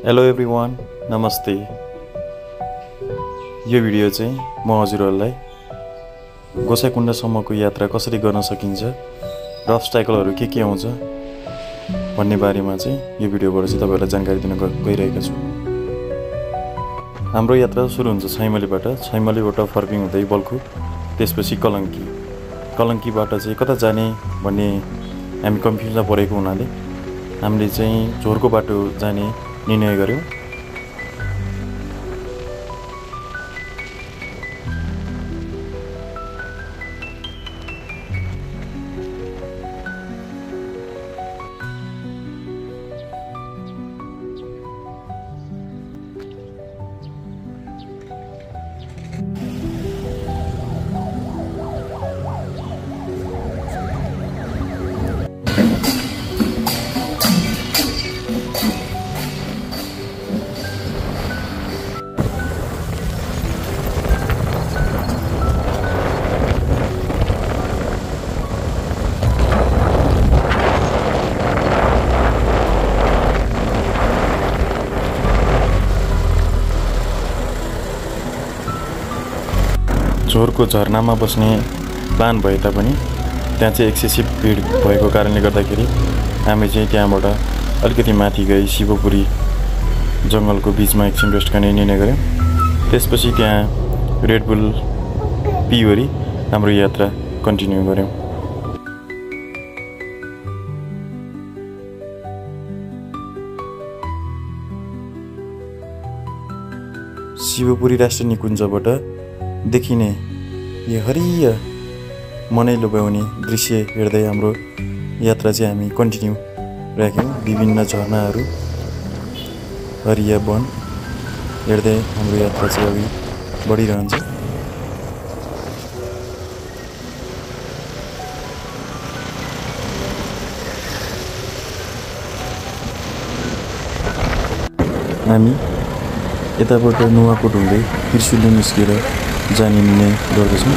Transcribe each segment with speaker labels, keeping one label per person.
Speaker 1: Hello everyone, नमस्ते। यो video चाहिँ म हजुरहरूलाई गोसाइकुण्डसम्मको यात्रा कसरी गर्न सकिन्छ, र अब्स्ट्याकलहरू के आउँछ भन्ने बारेमा चाहिँ यो भिडियोबाट चाहिँ तपाईँहरूलाई जानकारी दिन गइरहेको छु। हाम्रो यात्रा सुरु हुन्छ छैमलीबाट फर्पिङ हुँदै बल्खु, त्यसपछि कलङ्कीबाट चाहिँ कता जाने भन्ने हामी कन्फ्युजमा परेको हुनाले हामीले चाहिँ झोरको बाटो जाने निर्णय गर्यौं। झोरको झरनामा बस्ने प्लान भए तापनि त्यहाँ चाहिँ एक्सेसिभ भिड भएको कारणले गर्दाखेरि हामी चाहिँ त्यहाँबाट अलिकति माथि गई शिवपुरी जङ्गलको बीचमा एकछिन रेस्ट गर्ने निर्णय गर्यौं। त्यसपछि त्यहाँ रेड बुल पिवरी हाम्रो यात्रा कन्टिन्यू गर्यौं। शिवपुरी राष्ट्रिय निकुञ्जबाट देखिने यो हरिय मनै लोभ्याउने दृश्य हेर्दै हाम्रो यात्रा चाहिँ हामी कन्टिन्यू राख्यौं। विभिन्न झरनाहरू, हरिया वन हेर्दै हाम्रो यात्रा चाहिँ अघि बढिरहन्छ। हामी यताबाट नुवाकोट हुँदै त्रिशुली निस्केर जाने निर्णय गर्दछौँ।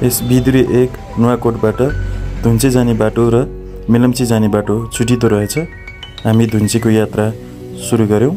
Speaker 1: यस बिदुरी 1 नुवाकोटबाट धुन्चे जाने बाटो र मेलम्ची जाने बाटो छुटिँदो रहेछ। हामी धुन्चेको यात्रा सुरु गर्यौं।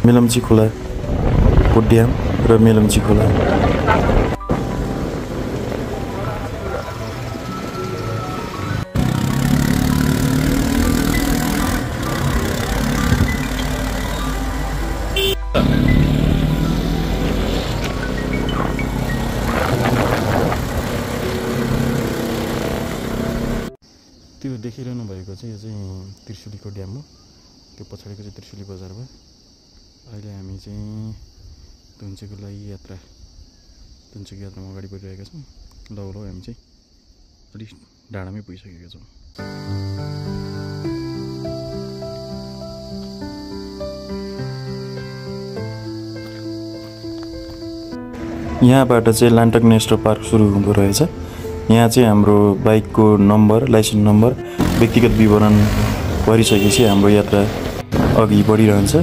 Speaker 1: मेलम्ची खोलाको ड्याम र मेलम्ची खोला। त्यो देखिरहनु भएको चाहिँ यो चाहिँ त्रिशुलीको ड्याम हो। त्यो पछाडिको चाहिँ त्रिशुली बजार भयो। अहिले हामी चाहिँ धुन्चेको यात्रामा अगाडि बढिरहेका छौँ। लौ हामी चाहिँ अलिक डाँडामै पुगिसकेका छौँ। यहाँबाट चाहिँ लान्टक नेसनल पार्क सुरु हुँदो रहेछ। यहाँ चाहिँ हाम्रो बाइकको नम्बर, लाइसेन्स नम्बर, व्यक्तिगत विवरण भरिसकेपछि हाम्रो यात्रा अघि बढिरहन्छ।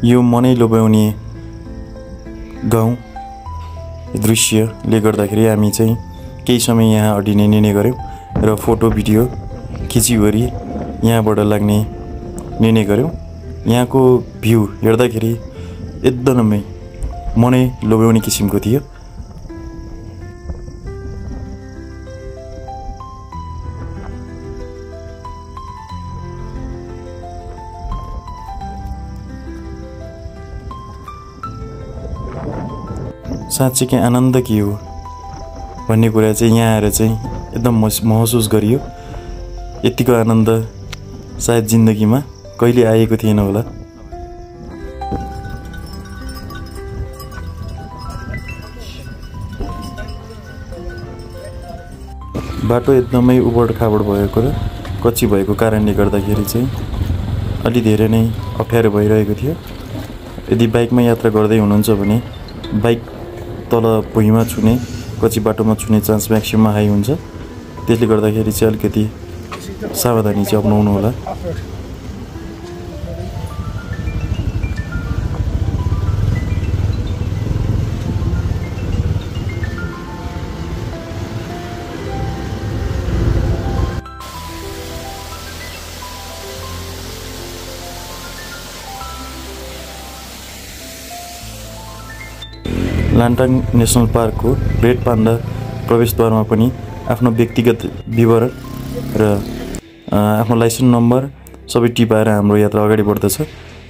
Speaker 1: यो मनै लोभ्याउने गाउँ दृश्यले गर्दाखेरि हामी चाहिँ केही समय यहाँ अडिने निर्णय गऱ्यौँ र फोटो भिडियो खिचिवरी यहाँबाट लाग्ने निर्णय गऱ्यौँ। यहाँको भ्यू हेर्दाखेरि एकदमै मनै लोभ्याउने किसिमको थियो। साँच्चै आनन्द के हो भन्ने कुरा चाहिँ यहाँ आएर चाहिँ एकदम महसुस गरियो। यतिको आनन्द सायद जिन्दगीमा कहिले आएको थिएन होला। बाटो एकदमै उबड-खाबड भएको र कच्ची भएको कारणले गर्दाखेरि चाहिँ अलि धेरै नै अप्ठ्यारो भइरहेको थियो। यदि बाइकमा यात्रा गर्दै हुनुहुन्छ भने बाइक तल भुइँमा छुने, कच्ची बाटोमा छुने चान्स म्याक्सिमम हाई हुन्छ। त्यसले गर्दाखेरि चाहिँ अलिकति सावधानी चाहिँ अपनाउनु होला। लान्टाङ नेसनल पार्कको रेड पान्डा प्रवेशद्वारमा पनि आफ्नो व्यक्तिगत विवरण र आफ्नो लाइसेन्स नम्बर सबै टिपाएर हाम्रो यात्रा अगाडि बढ्दछ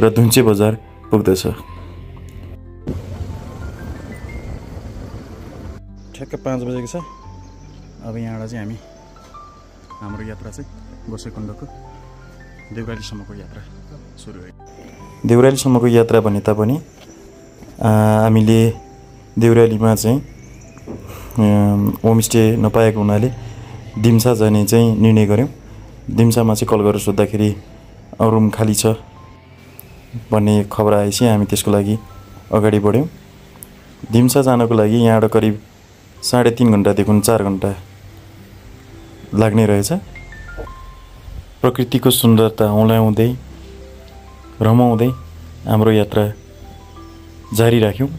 Speaker 1: र धुन्चे बजार पुग्दछ। ठ्याक्क 5 बजेको छ। अब यहाँबाट चाहिँ हाम्रो यात्रा चाहिँ गोसाइकुण्डको देउरालीसम्मको यात्रा सुरु भयो। देउरालीसम्मको यात्रा भने तापनि हामीले देउरालीमा चाहिँ होमस्टे नपाएको हुनाले दिम्सा जाने चाहिँ निर्णय गऱ्यौँ। दिम्सामा चाहिँ कल गरेर सोद्धाखेरि रुम खाली छ भन्ने खबर आएपछि हामी त्यसको लागि अगाडि बढ्यौँ। दिम्सा जानको लागि यहाँबाट करिब 3.5 घन्टादेखि 4 घन्टा लाग्ने रहेछ। प्रकृतिको सुन्दरता औँल्याउँदै रमाउँदै हाम्रो यात्रा जारी राख्यौँ।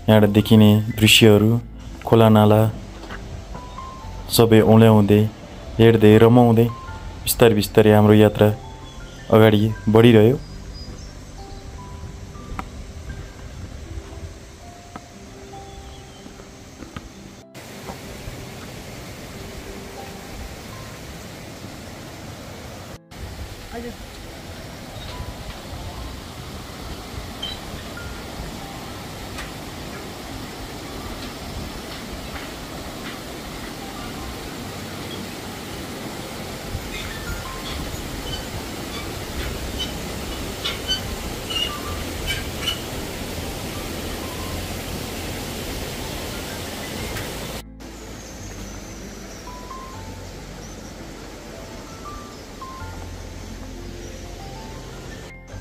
Speaker 1: यहाँबाट देखिने दृश्यहरू, खोला नाला सबै औँल्याउँदै हेर्दै रमाउँदै बिस्तारै बिस्तारै हाम्रो यात्रा अगाडि बढिरह्यो।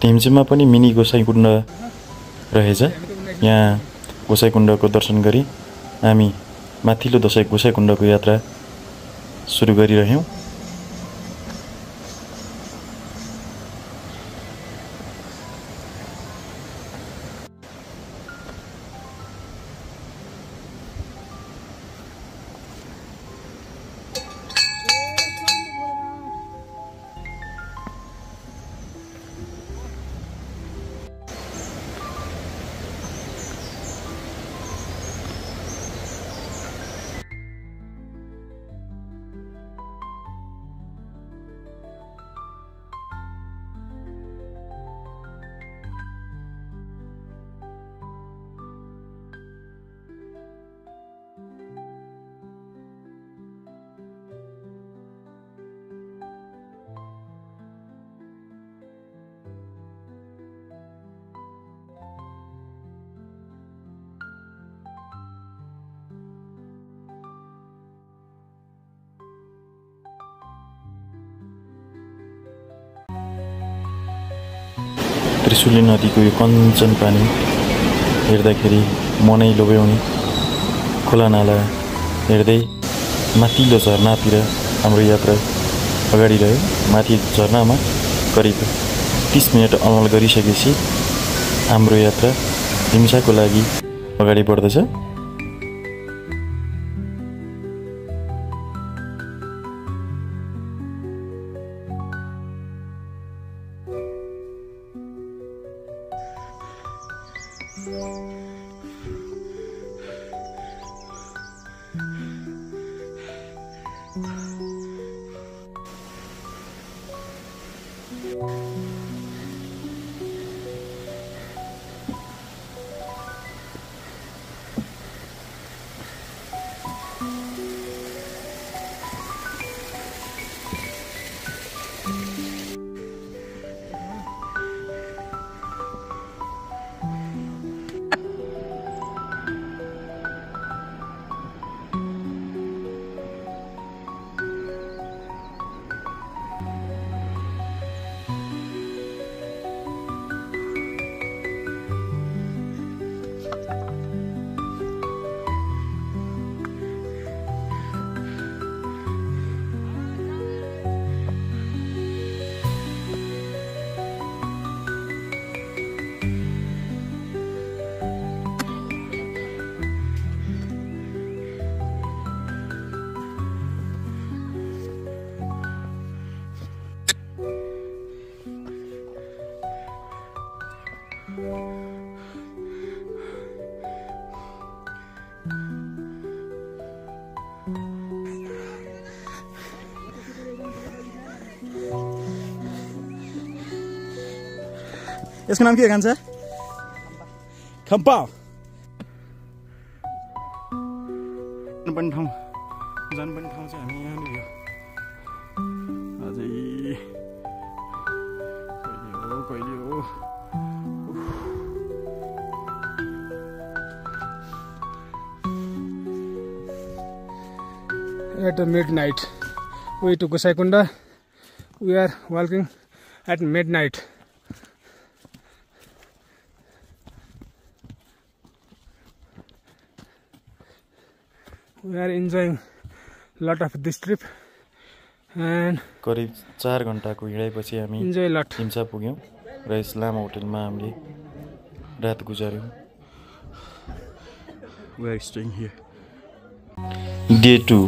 Speaker 1: टिम्चीमा पनि मिनी गोसाइकुण्ड रहेछ। यहाँ गोसाइकुण्डको दर्शन गरी हामी माथिल्लो गोसाइकुण्डको यात्रा सुरु गरिरह्यौँ। त्रिशुली नदीको यो कञ्चन पानी हेर्दाखेरि मनै लोभ्याउने खोला नाला हेर्दै माथिल्लो झरनातिर हाम्रो यात्रा अगाडि रह्यो। माथि झरनामा करिब 30 मिनट अमल गरिसकेपछि हाम्रो यात्रा हिम्साको लागि अगाडि बढ्दैछ।
Speaker 2: यसको नाम के कान्छ? खम्पा। जानुपर्ने ठाउँ चाहिँ हामी यहाँनिर अझै कहिले हो At midnight, way to Gosaikunda. We are walking at midnight. We are enjoying lot of this trip and
Speaker 1: करिब 4 घण्टाको हिँडाइपछि हामी
Speaker 2: enjoy lot.
Speaker 1: हिम्सा पुग्यौं र यस लामो होटलमा हामीले रात गुजार्यौं।
Speaker 2: We are staying here.
Speaker 1: Day 2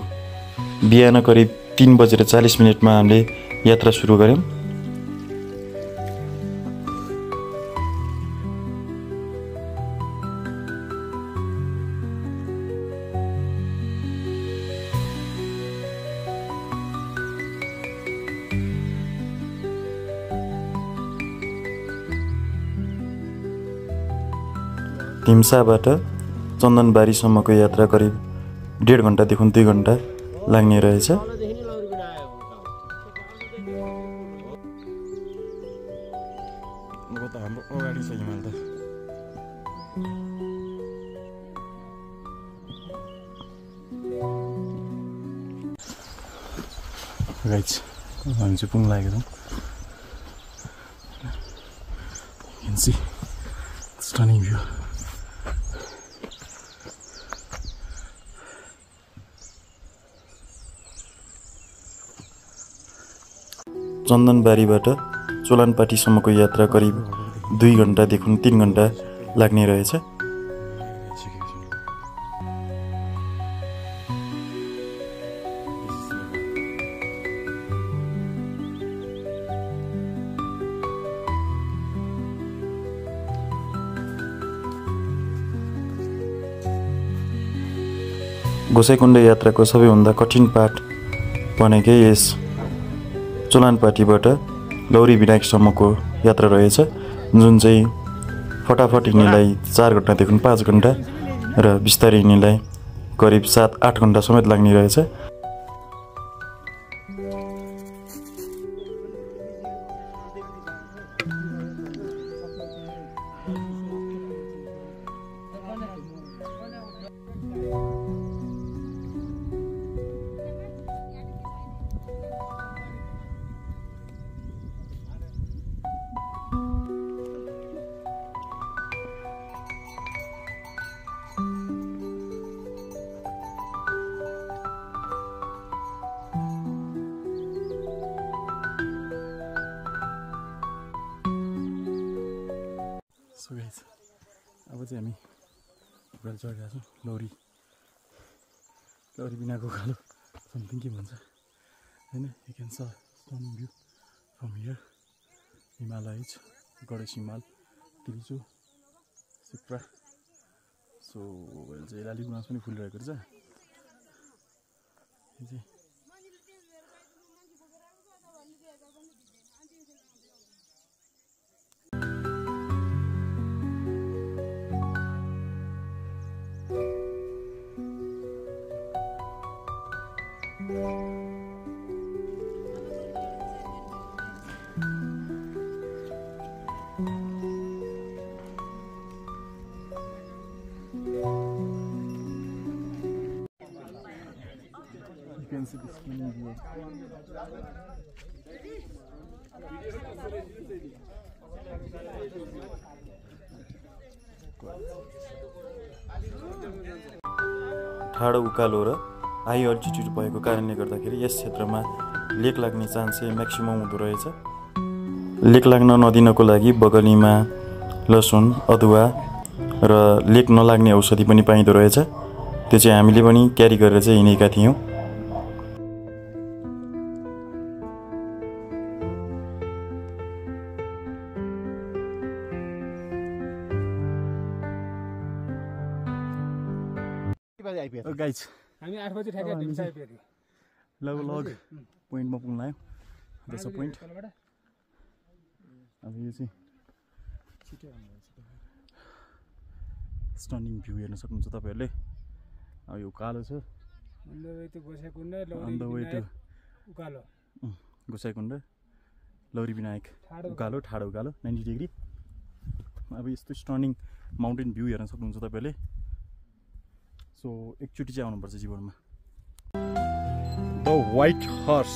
Speaker 1: बिहान करिब 3:40 मा हामीले यात्रा सुरु गर्यौं। हिम्साबाट चन्दनबारीसम्मको यात्रा करिब 1.5 घण्टादेखि 2 घण्टा लाग्ने रहेछ।
Speaker 2: Guys, हामी चाहिँ पुग्न लागेको छौँ। You can see stunning view.
Speaker 1: चन्दनबारीबाट चोलानपाटीसम्मको यात्रा करिब 2 घण्टादेखि 3 घण्टा लाग्ने रहेछ। गोसाइकुण्ड यात्राको सबैभन्दा कठिन पाठ भनेकै यस चोलानपाटीबाट लौरी विनायकसम्मको यात्रा रहेछ, जुन चाहिँ फटाफट हिँड्नेलाई 4 घण्टादेखि 5 घण्टा र बिस्तारै हिँड्नेलाई करिब 7-8 घण्टा समेत लाग्ने रहेछ। सो गाइस अब चाहिँ हामी उकालो चढिरहेको छौँ लौरी बिनाको उकालो समथिङ के भन्छ होइन you can see stunning view from here Himalayas Ganesh Himal तिल्चु सिक्रा सो अहिले चाहिँ लाली गुँरास पनि फुलिरहेको रहेछ यो चाहिँ see this stunning view. ठाडो उकालो र हाई अल्टिट्युड भएको कारणले गर्दाखेरि यस क्षेत्रमा लेक लाग्ने चान्स चाहिँ म्याक्सिमम हुँदो रहेछ। लेक लाग्न नदिनको लागि बगलीमा लसुन अदुवा र लेक नलाग्ने औषधि पनि पाइँदो रहेछ। त्यो चाहिँ हामीले पनि क्यारी गरेर चाहिँ हिँडेका थियौँ। गाइज
Speaker 2: हामी 8 बजे ठ्याक्कै ढिम्सा आइपुग्यो।
Speaker 1: लगभग पोइन्टमा पुग्न आयो। दस पोइन्ट। अब यो चाहिँ स्टनिङ भ्यू हेर्न सक्नुहुन्छ तपाईहरुले। अब यो उकालो छ। गोसाइकुण्ड लौरी विनायक उकालो ठाडो उकालो 90 डिग्री। अब यस्तो स्टनिङ माउन्टेन भ्यू हेर्न सक्नुहुन्छ तपाईहरुले। सो एकचोटि चाहिँ आउनुपर्छ जीवनमा। द व्हाइट हर्स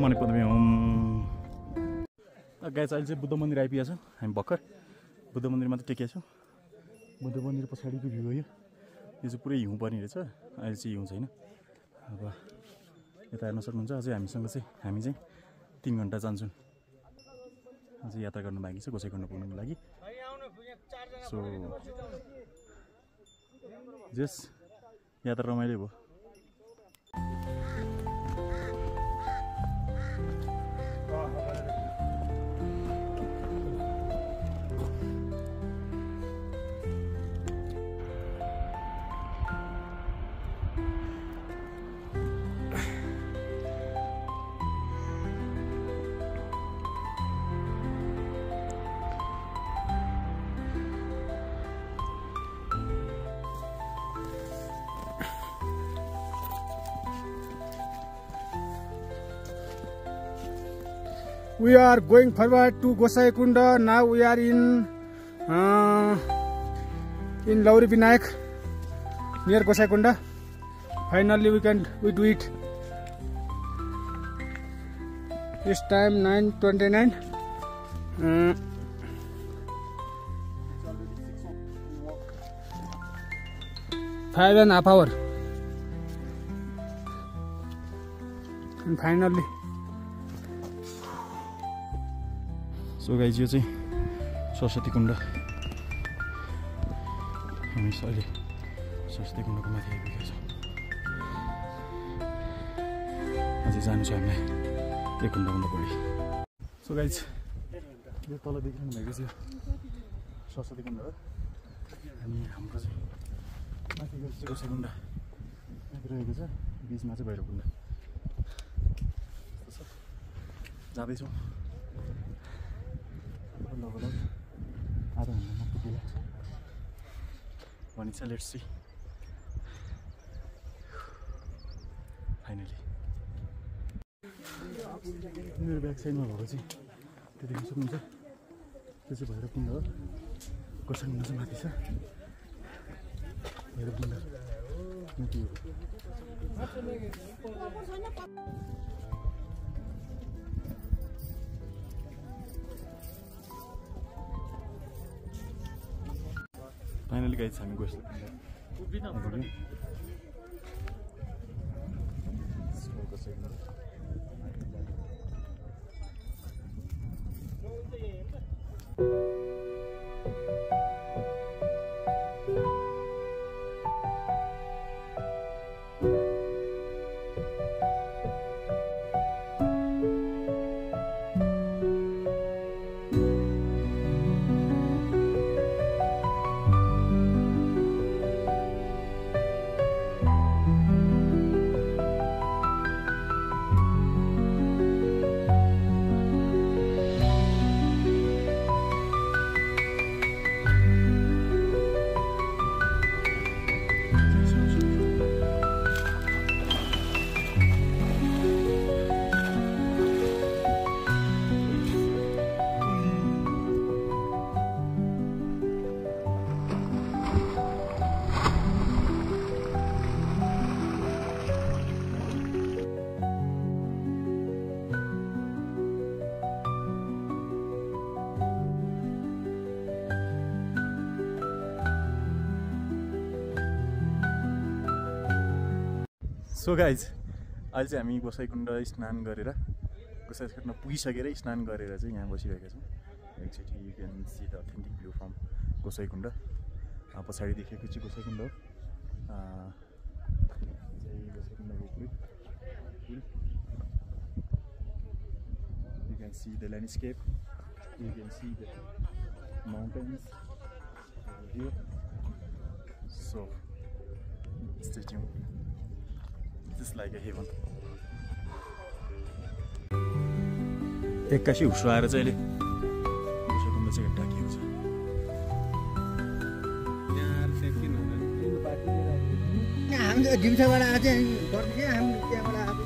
Speaker 1: मनै पदमे गाइस अहिले चाहिँ बुद्ध मन्दिर आइपुगेको छौँ हामी भर्खर। बुद्ध मन्दिरमा त टेकेको छौँ। बुद्ध मन्दिर पछाडिको भ्यू हो यो। यो चाहिँ पुरै हिउँ पर्ने रहेछ। अहिले चाहिँ हिउँ छैन। अब यता हेर्न सक्नुहुन्छ। अझै हामीसँग चाहिँ हामी चाहिँ 3 घन्टा जान्छौँ। अझै यात्रा गर्नु बाँकी छ गोसाइकुण्ड पुग्नुको लागि। सो जस यात्रा रमाइलो भयो।
Speaker 2: We are going forward to Gosaikunda. Now we are in Lauri Vinayak near Gosaikunda. Finally we do it. This time 9:29. 5.5 hours. And finally.
Speaker 1: So guys यो चाहिँ सरस्वती कुण्ड। हामी अहिले सरस्वती कुण्डको माथि आइपुगेका छौँ। अझै जानु छ हामीलाई 1 घन्टाभन्दा बढी। सो गाइज यो तल देखिरहनु भएको चाहिँ सरस्वती कुण्ड हो। अनि हाम्रो चाहिँ माथि गएर चाहिँ गोसाइकुण्ड माथि रहेको छ। बिचमा चाहिँ भैरवकुण्ड जाँदैछौँ। लगभग आधा घन्टामा पुगेला भनिन्छ। Let's see finally. मेरो ब्याक साइडमा भएको चाहिँ त्यो देख्न सक्नुहुन्छ। त्यो चाहिँ भैरवकुण्ड हो। गोसाइकुण्ड चाहिँ माथि छ। भैरवकुण्ड माथि हो। गाइस हामी गोसाइकुण्ड सो गाइज अहिले चाहिँ हामी गोसाइकुण्ड स्नान गरेर गोसाइकुण्ड पुगिसकेर स्नान गरेर चाहिँ यहाँ बसिरहेका छौँ एकचोटि you can see the authentic view from Gosaikunda पछाडि देखेको चाहिँ गोसाइकुण्ड हो गोसाइकुण्डको पुल you can see the landscape you can see the mountains here so stay tuned Just like a heaven. एक्कासी हुस्रो आएर चाहिँ अहिले गोसाइकुण्ड चाहिँ ढाकिएको छ
Speaker 3: हाम्रो दिउँसोबाट आएको चाहिँ गर्दै हामी त्यहाँबाट आएको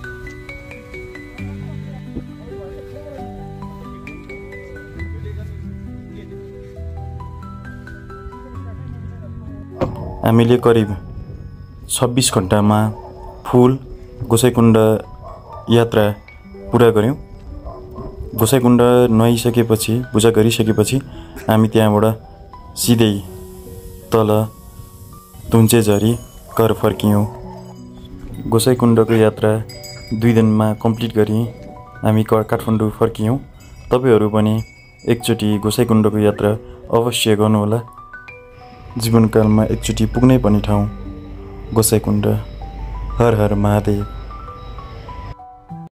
Speaker 1: हामीले करिब 26 घण्टामा फुल गोसाइकुण्ड यात्रा पुरा गऱ्यौँ गोसाइकुण्ड नुहाइसकेपछि पूजा गरिसकेपछि हामी त्यहाँबाट सिधै तल तुन्चेझरी घर फर्कियौँ गोसाइकुण्डको यात्रा 2 दिनमा कम्प्लिट गरी हामी काठमाडौँ फर्कियौँ तपाईहरू पनि एकचोटि गोसाइकुण्डको यात्रा अवश्य गर्नुहोला जीवनकालमा एकचोटि पुग्नै पर्ने ठाउँ गोसाइकुण्ड हर हर महादेव।